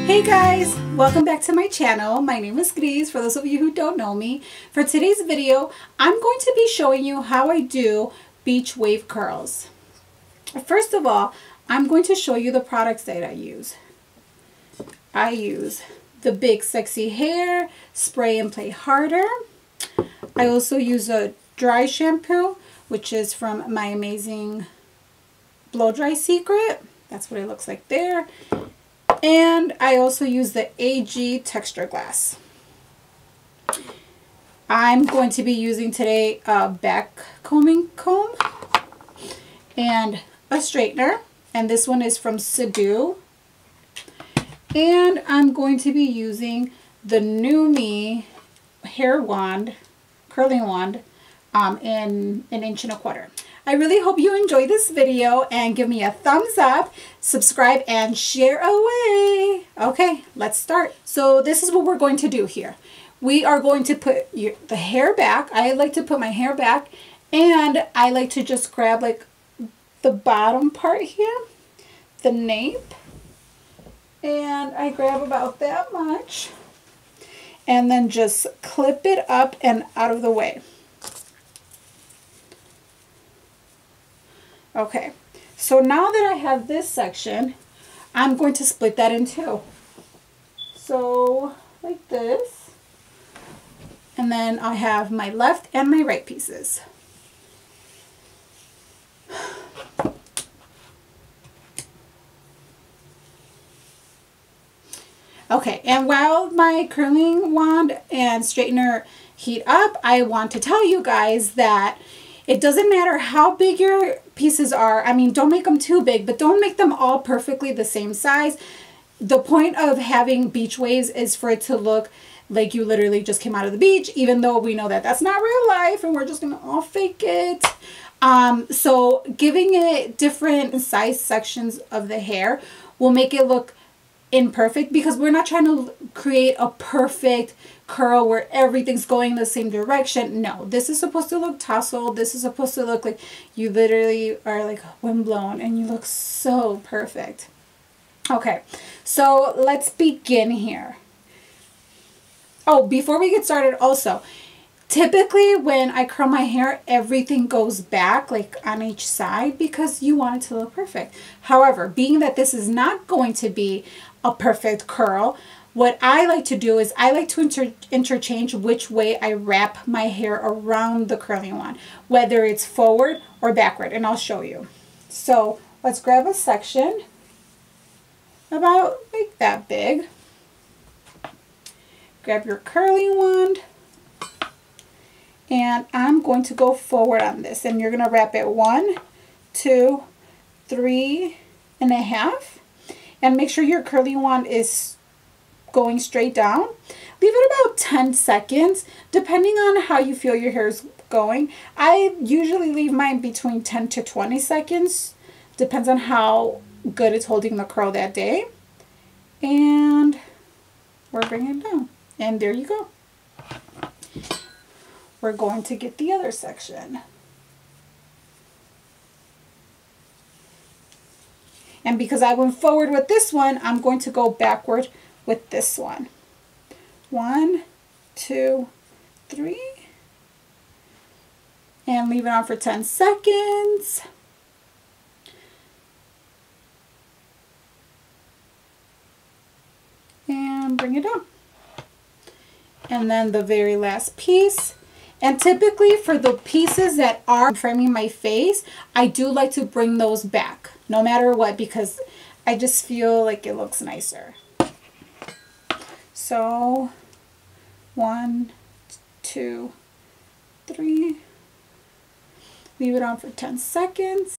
Hey guys, welcome back to my channel. My name is Gris, for those of you who don't know me. For today's video, I'm going to be showing you how I do beach wave curls. First of all, I'm going to show you the products that I use. I use the Big Sexy Hair Spray and Play Harder. I also use a dry shampoo, which is from My Amazing Blow Dry Secret. That's what it looks like there. And I also use the AG Texture Glass. I'm going to be using today a Backcombing comb and a straightener. And this one is from Sedu. And I'm going to be using the New Me hair wand, curling wand, in 1.25 inches. I really hope you enjoy this video and give me a thumbs up, subscribe, and share away. Okay, let's start. So this is what we're going to do here. We are going to put the hair back. I like to put my hair back, and I like to just grab like the bottom part here, the nape, and I grab about that much, and then just clip it up and out of the way. Okay, so now that I have this section, I'm going to split that in two. So, like this. And then I have my left and my right pieces. Okay, and while my curling wand and straightener heat up, I want to tell you guys that it doesn't matter how big your pieces are. I mean, don't make them too big, but don't make them all perfectly the same size. The point of having beach waves is for it to look like you literally just came out of the beach, even though we know that that's not real life and we're just gonna all fake it. So giving it different size sections of the hair will make it look imperfect, because we're not trying to create a perfect curl where everything's going the same direction. No, this is supposed to look tousled. This is supposed to look like you literally are like windblown and you look so perfect. Okay, so let's begin here. Oh, before we get started also, typically when I curl my hair, everything goes back like on each side because you want it to look perfect. However, being that this is not going to be a perfect curl, what I like to do is I like to interchange which way I wrap my hair around the curling wand, whether it's forward or backward, and I'll show you. So let's grab a section about like that big. Grab your curling wand, and I'm going to go forward on this, and you're going to wrap it 1, 2, 3.5, and make sure your curling wand is going straight down. Leave it about 10 seconds, depending on how you feel your hair is going. I usually leave mine between 10 to 20 seconds, depends on how good it's holding the curl that day. And we're bringing it down, and there you go. We're going to get the other section. And because I went forward with this one, I'm going to go backward with this one. 1, 2, 3. And leave it on for 10 seconds. And bring it down. And then the very last piece. And typically for the pieces that are framing my face, I do like to bring those back, no matter what, because I just feel like it looks nicer. So 1, 2, 3. Leave it on for 10 seconds.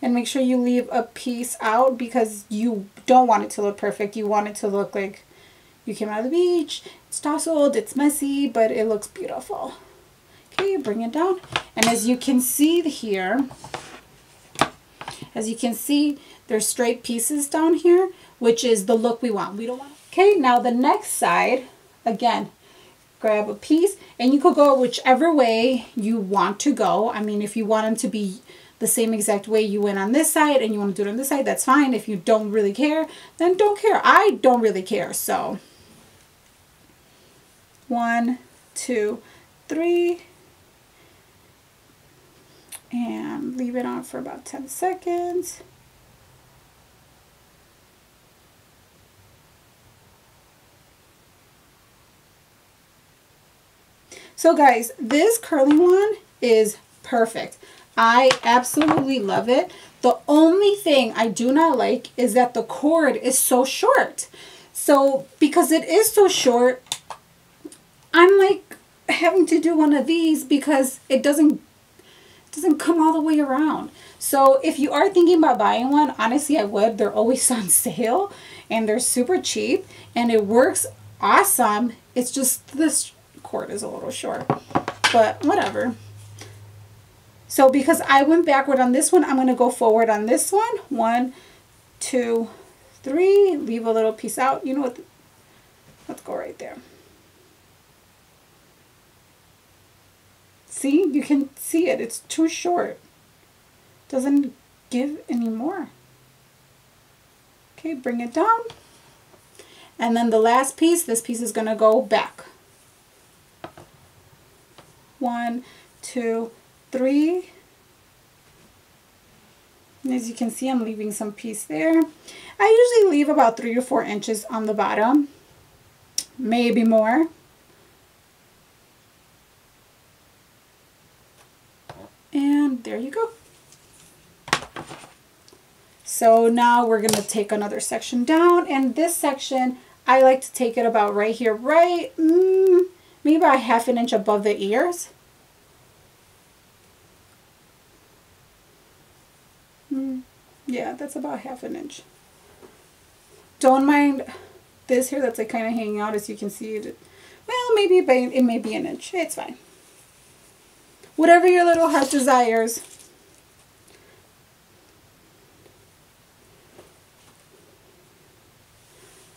And make sure you leave a piece out because you don't want it to look perfect. You want it to look like you came out of the beach. It's tousled, it's messy, but it looks beautiful. Okay, bring it down. And as you can see here, there's straight pieces down here, which is the look we want. We don't want. Okay, now the next side, again, grab a piece, and you could go whichever way you want to go. I mean, if you want them to be the same exact way you went on this side and you want to do it on this side, that's fine. If you don't really care, then don't care. I don't really care. So 1, 2, 3, and leave it on for about 10 seconds. So guys, this curling wand is perfect. I absolutely love it. The only thing I do not like is that the cord is so short. So because it is so short, I'm like having to do one of these because it doesn't come all the way around. So if you are thinking about buying one, honestly I would. They're always on sale and they're super cheap and it works awesome. It's just this cord is a little short, but whatever. So because I went backward on this one, I'm going to go forward on this one. 1, 2, 3, leave a little piece out. You know what? Let's go right there. See, you can see it. It's too short. Doesn't give any more. Okay, bring it down. And then the last piece, this piece is going to go back. 1, 2, 3. And as you can see, I'm leaving some piece there. I usually leave about 3 to 4 inches on the bottom, maybe more. And there you go. So now we're going to take another section down, and this section I like to take it about right here, right maybe about 1/2 inch above the ears. Yeah, that's about 1/2 inch. Don't mind this here that's like kind of hanging out, as you can see it. Well, maybe it may be 1 inch. It's fine. Whatever your little heart desires.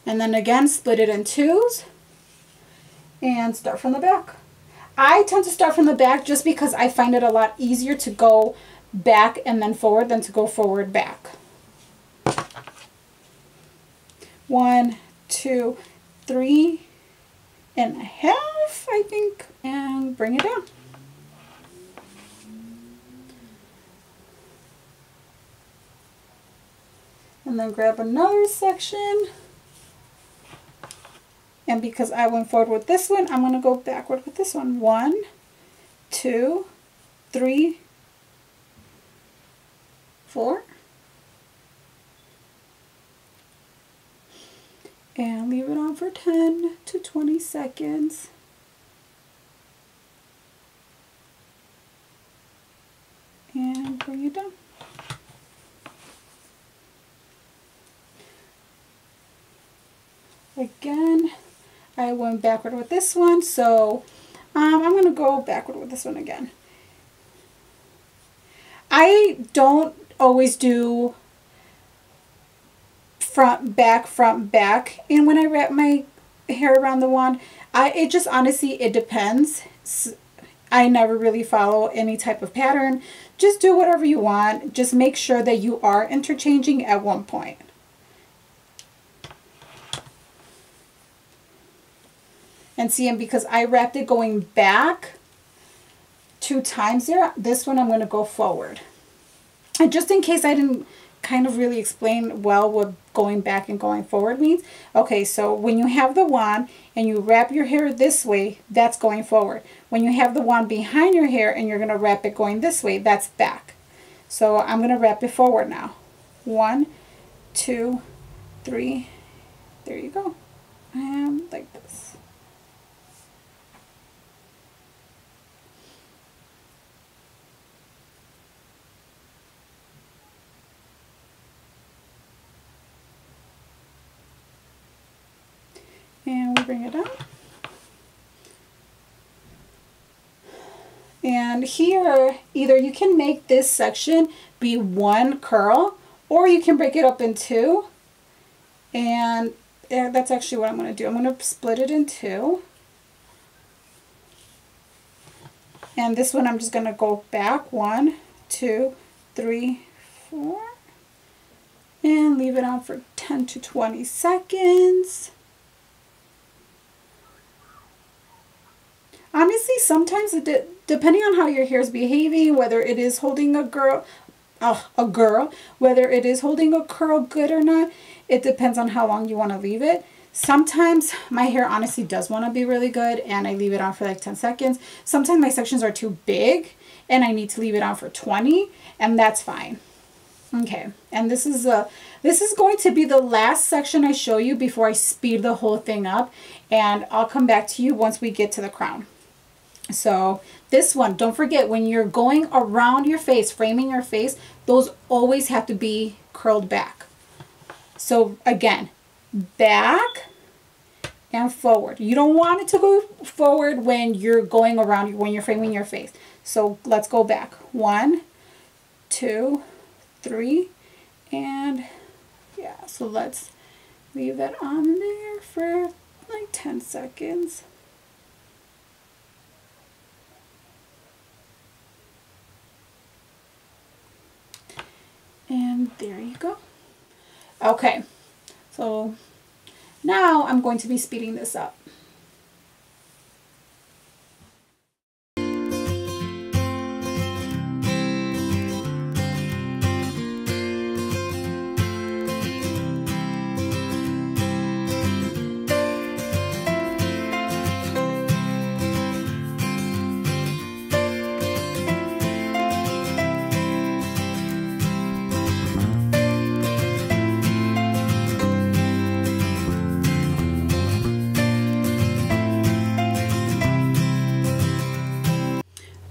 And then again, split it in 2s and start from the back. I tend to start from the back just because I find it a lot easier to go back and then forward than to go forward back. 1, 2, 3 and a half, I think, and bring it down. And then grab another section. And because I went forward with this one, I'm going to go backward with this one. 1, 2, 3, 4. And leave it on for 10 to 20 seconds. And bring it down. Again, I went backward with this one, so I'm going to go backward with this one again. I don't always do front, back, and when I wrap my hair around the wand, it just honestly, it depends. I never really follow any type of pattern. Just do whatever you want. Just make sure that you are interchanging at one point. And see, and because I wrapped it going back 2 times there, this one I'm going to go forward. And just in case I didn't kind of really explain well what going back and going forward means. Okay, so when you have the wand and you wrap your hair this way, that's going forward. When you have the wand behind your hair and you're going to wrap it going this way, that's back. So I'm going to wrap it forward now. 1, 2, 3. There you go. And like this. And we bring it down. And here, either you can make this section be 1 curl, or you can break it up in 2. And that's actually what I'm going to do. I'm going to split it in 2. And this one I'm just going to go back 1, 2, 3, 4, and leave it on for 10 to 20 seconds. Honestly, sometimes depending on how your hair is behaving, whether it is holding whether it is holding a curl good or not, it depends on how long you want to leave it. Sometimes my hair honestly does want to be really good and I leave it on for like 10 seconds. Sometimes my sections are too big and I need to leave it on for 20, and that's fine. Okay, and this is going to be the last section I show you before I speed the whole thing up, and I'll come back to you once we get to the crown. So this one, don't forget, when you're going around your face, framing your face, those always have to be curled back. So again, back and forward. You don't want it to go forward when you're going around, when you're framing your face. So let's go back. 1, 2, 3, and yeah, so let's leave that on there for like 10 seconds. And there you go. Okay, so now I'm going to be speeding this up.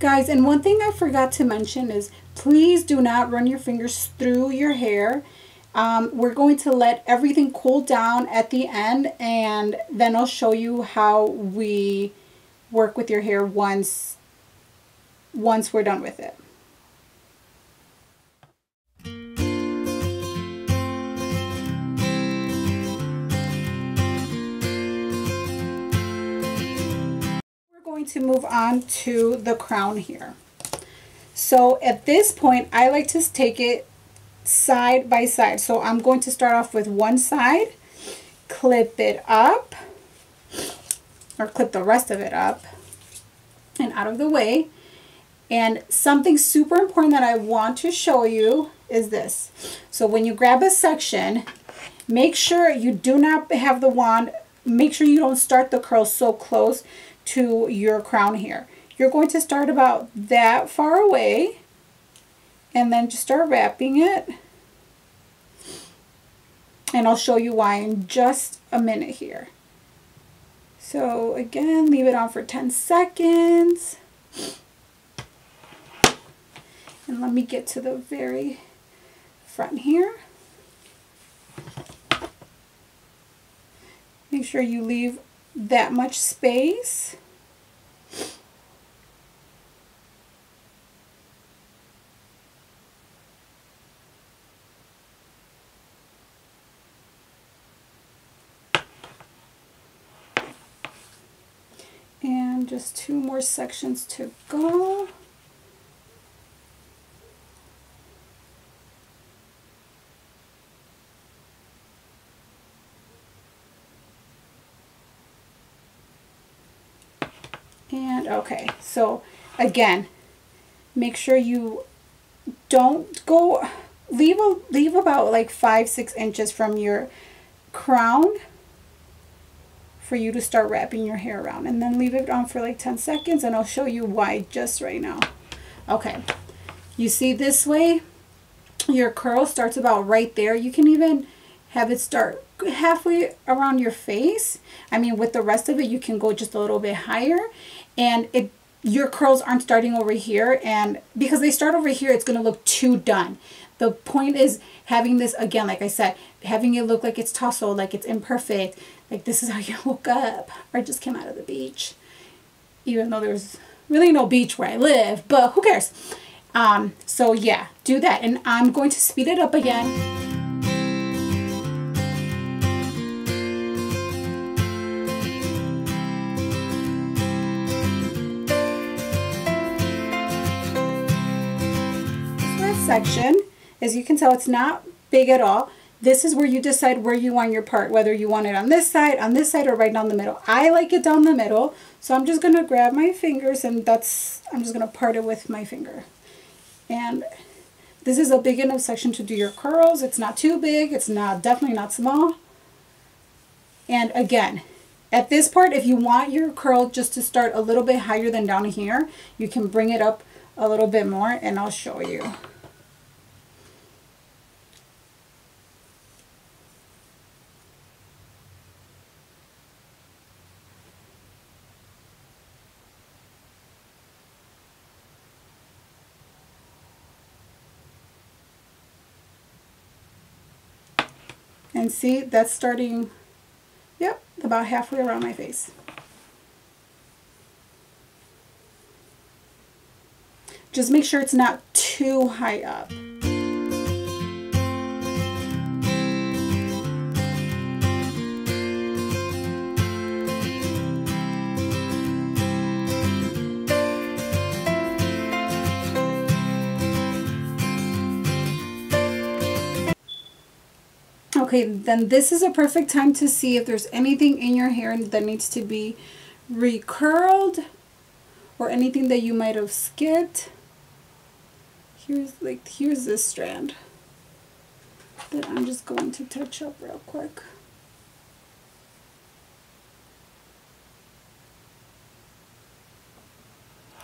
Guys, and one thing I forgot to mention is please do not run your fingers through your hair. We're going to let everything cool down at the end, and then I'll show you how we work with your hair once we're done with it. To move on to the crown here. So at this point, I like to take it side by side. So I'm going to start off with one side, clip it up, or clip the rest of it up and out of the way. And something super important that I want to show you is this. So when you grab a section, make sure you do not have the wand, make sure you don't start the curl so close to your crown here. You're going to start about that far away and then just start wrapping it. And I'll show you why in just a minute here. So again, leave it on for 10 seconds. And let me get to the very front here. Make sure you leave that much space. And just 2 more sections to go. And okay, so again, make sure you don't go, leave about like 5-6 inches from your crown for you to start wrapping your hair around, and then leave it on for like 10 seconds, and I'll show you why just right now. Okay, you see this way, your curl starts about right there. You can even have it start halfway around your face. I mean, with the rest of it, you can go just a little bit higher, and your curls aren't starting over here, and because they start over here, it's going to look too done. The point is having this, again, like I said, having it look like it's tousled, like it's imperfect, like this is how you woke up or just came out of the beach, even though there's really no beach where I live, but who cares? So yeah, do that, and I'm going to speed it up again. section. As you can tell, it's not big at all. This is where you decide where you want your part, whether you want it on this side, or right down the middle. I like it down the middle, so I'm just going to grab my fingers and I'm just going to part it with my finger. And this is a big enough section to do your curls. It's not too big. It's definitely not small. And again, at this part, if you want your curl just to start a little bit higher than down here, you can bring it up a little bit more, and I'll show you. And see, that's starting, yep, about halfway around my face. Just make sure it's not too high up. Okay, then this is a perfect time to see if there's anything in your hair that needs to be recurled or anything that you might have skipped. Here's this strand that I'm just going to touch up real quick.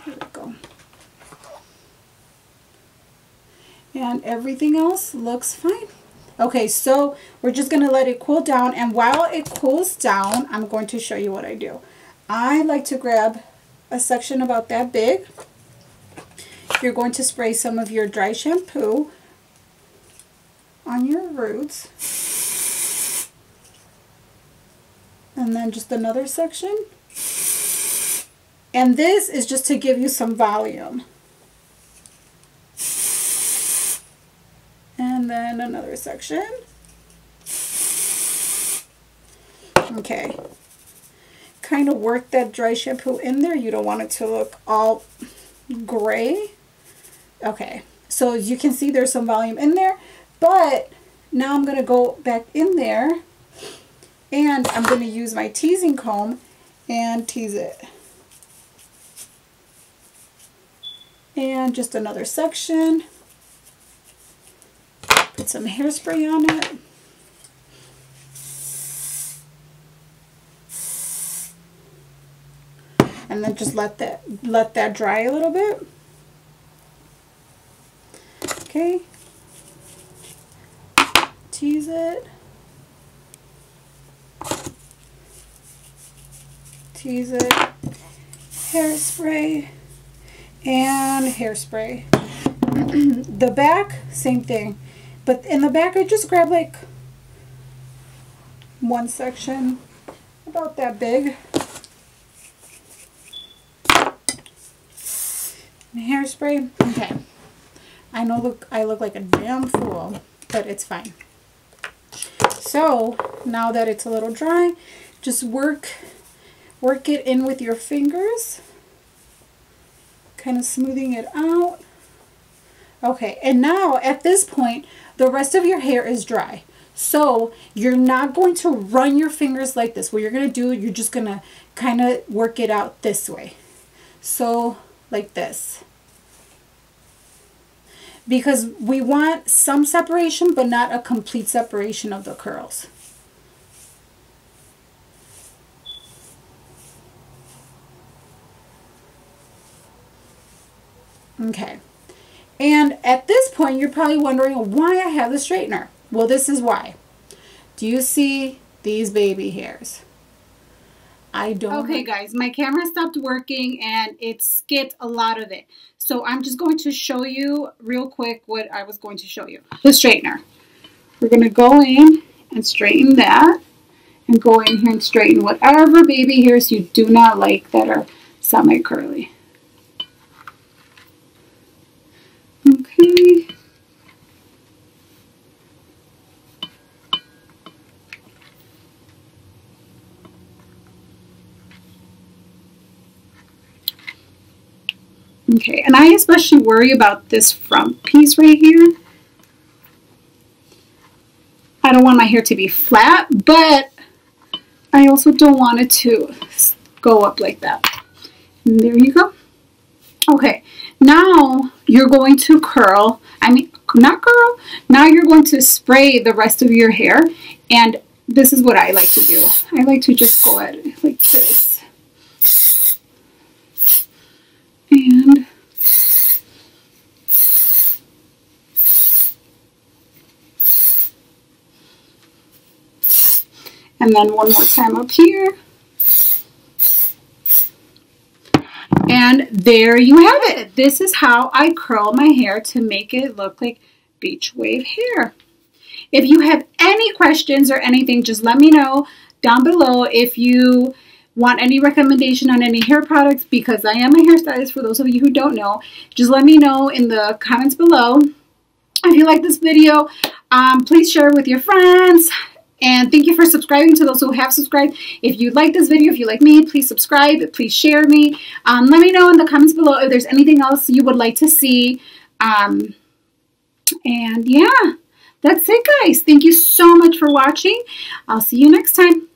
Here we go. And everything else looks fine. Okay, so we're just going to let it cool down, and while it cools down, I'm going to show you what I do. I like to grab a section about that big. You're going to spray some of your dry shampoo on your roots, and then just another section. And this is just to give you some volume. And then another section. Okay. Kind of work that dry shampoo in there. You don't want it to look all gray. Okay. So as you can see, there's some volume in there. But now I'm going to go back in there. And I'm going to use my teasing comb and tease it. And just another section. Put some hairspray on it. And then just let that dry a little bit. Okay. Tease it. Tease it. Hairspray. And hairspray. The back, same thing. But in the back, I just grab like one section about that big. And hairspray. Okay. I know I look like a damn fool, but it's fine. So now that it's a little dry, just work it in with your fingers, kind of smoothing it out. Okay, and now at this point, the rest of your hair is dry. So you're not going to run your fingers like this. What you're going to do, you're just going to kind of work it out this way. So like this. Because we want some separation, but not a complete separation of the curls. Okay. And at this point, you're probably wondering why I have the straightener. Well, this is why. Do you see these baby hairs? I don't. Okay, guys, my camera stopped working and it skipped a lot of it. So I'm just going to show you real quick what I was going to show you. The straightener. We're going to go in and straighten that. And go in here and straighten whatever baby hairs you do not like that are semi-curly. Okay. Okay, and I especially worry about this front piece right here. I don't want my hair to be flat, but I also don't want it to go up like that. And there you go. Okay, now you're going to curl. I mean, not curl. Now you're going to spray the rest of your hair. And this is what I like to do. I like to just go at it like this. And then one more time up here. And there you have it. This is how I curl my hair to make it look like beach wave hair. If you have any questions or anything, just let me know down below. If you want any recommendation on any hair products, because I am a hairstylist for those of you who don't know, just let me know in the comments below. If you like this video, please share it with your friends. And thank you for subscribing to those who have subscribed. If you like this video, if you like me, please subscribe. Please share me. Let me know in the comments below if there's anything else you would like to see. And yeah, that's it, guys. Thank you so much for watching. I'll see you next time.